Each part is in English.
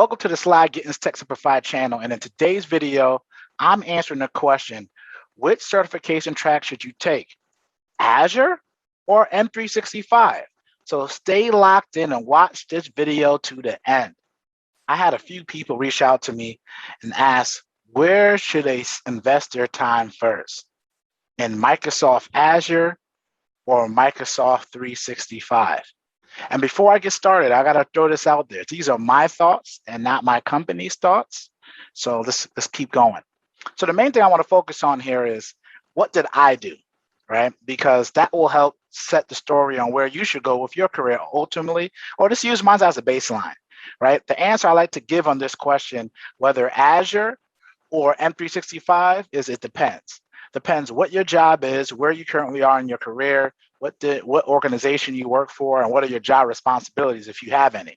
Welcome to the Slide Getting Tech Simplified channel. And in today's video, I'm answering the question, which certification track should you take, Azure or M365? So stay locked in and watch this video to the end. I had a few people reach out to me and ask, where should they invest their time first? In Microsoft Azure or Microsoft 365? And before I get started, I got to throw this out there. These are my thoughts and not my company's thoughts. So let's keep going. So the main thing I want to focus on here is, what did I do, right? Because that will help set the story on where you should go with your career ultimately, or just use mine as a baseline, right? The answer I like to give on this question, whether Azure or M365, is it depends. Depends what your job is, where you currently are in your career, what organization you work for, and what are your job responsibilities if you have any.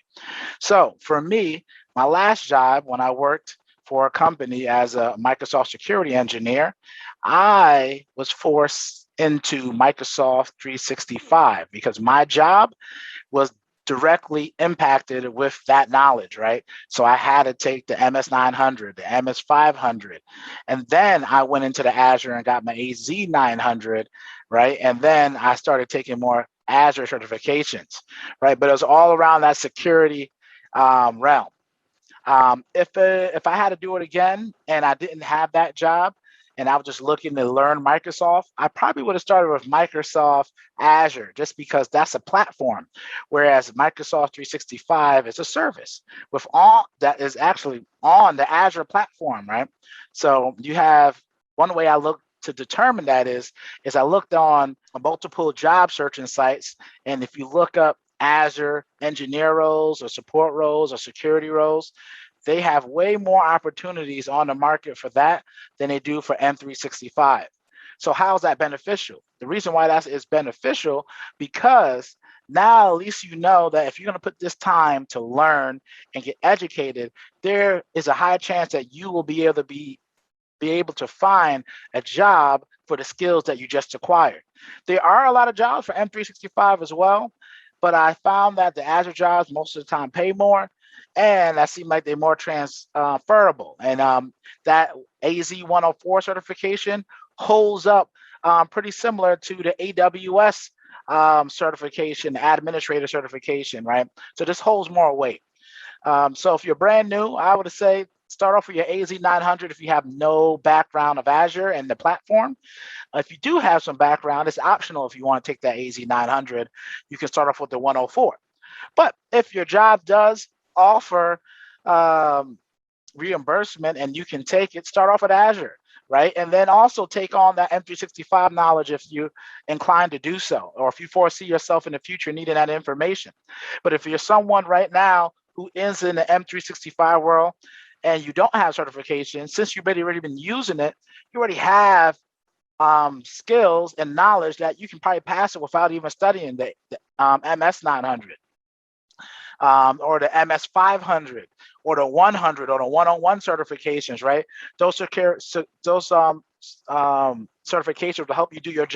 So for me, my last job when I worked for a company as a Microsoft security engineer, I was forced into Microsoft 365 because my job was directly impacted with that knowledge, right? So I had to take the MS900, the MS500, and then I went into the Azure and got my AZ900, right? And then I started taking more Azure certifications, right? But it was all around that security realm. If I had to do it again and I didn't have that job, and I was just looking to learn Microsoft, I probably would have started with Microsoft Azure just because that's a platform, whereas Microsoft 365 is a service with all that is actually on the Azure platform, right? So you have one way I look to determine that is I looked on multiple job searching sites, and if you look up Azure engineer roles or support roles or security roles, they have way more opportunities on the market for that than they do for M365. So how is that beneficial? The reason why that is beneficial, because now at least you know that if you're going to put this time to learn and get educated, there is a high chance that you will be able to find a job for the skills that you just acquired. There are a lot of jobs for M365 as well, but I found that the Azure jobs most of the time pay more, and that seemed like they're more transferable. And that AZ104 certification holds up pretty similar to the AWS certification, administrator certification, right? So this holds more weight. So if you're brand new, I would say start off with your AZ900 if you have no background of Azure and the platform. If you do have some background, it's optional if you want to take that AZ900. You can start off with the 104. But if your job does offer reimbursement and you can take it, start off with Azure, right? And then also take on that M365 knowledge if you're inclined to do so, or if you foresee yourself in the future needing that information. But if you're someone right now who is in the M365 world and you don't have certification, since you've already been using it, you already have skills and knowledge that you can probably pass it without even studying the MS900. Or the MS500 or the 100 or the 101 certifications, right? Those certifications will help you do your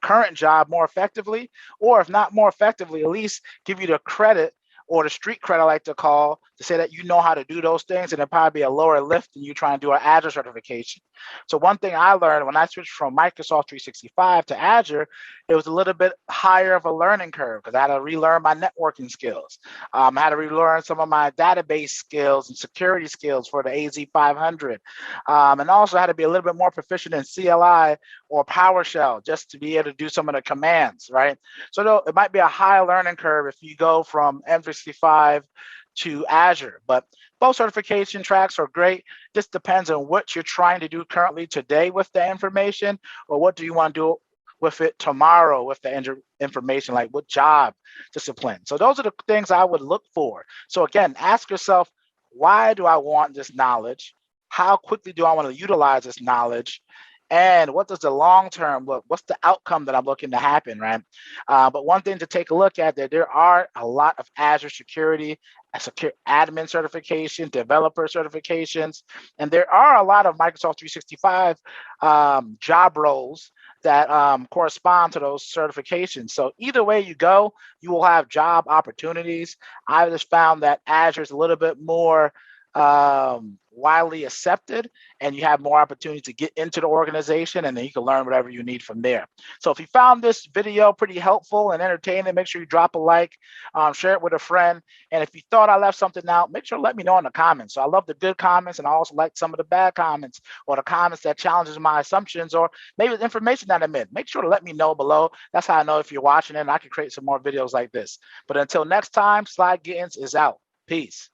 current job more effectively, or if not more effectively, at least give you the credit or the street cred I like to call, to say that you know how to do those things, and it'll probably be a lower lift than you trying to do an Azure certification. So one thing I learned when I switched from Microsoft 365 to Azure, it was a little bit higher of a learning curve because I had to relearn my networking skills. I had to relearn some of my database skills and security skills for the AZ500. And also had to be a little bit more proficient in CLI or PowerShell just to be able to do some of the commands, right? So though it might be a high learning curve if you go from M365 to Azure, but both certification tracks are great. This depends on what you're trying to do currently today with the information, or what do you want to do with it tomorrow with the information, like what job discipline. So those are the things I would look for. So again, ask yourself, why do I want this knowledge? How quickly do I want to utilize this knowledge? And what does the long term look? What's the outcome that I'm looking to happen, right? But one thing to take a look at, there are a lot of Azure security, admin certification, developer certifications, and there are a lot of Microsoft 365 job roles that correspond to those certifications. So either way you go, you will have job opportunities. I just found that Azure is a little bit more widely accepted, and you have more opportunity to get into the organization, and then you can learn whatever you need from there. So if you found this video pretty helpful and entertaining, make sure you drop a like, share it with a friend. And if you thought I left something out, make sure to let me know in the comments. So I love the good comments, and I also like some of the bad comments, or the comments that challenges my assumptions, or maybe the information that I missed. Make sure to let me know below. That's how I know if you're watching it, and I can create some more videos like this. But until next time, Slide Gittins is out. Peace.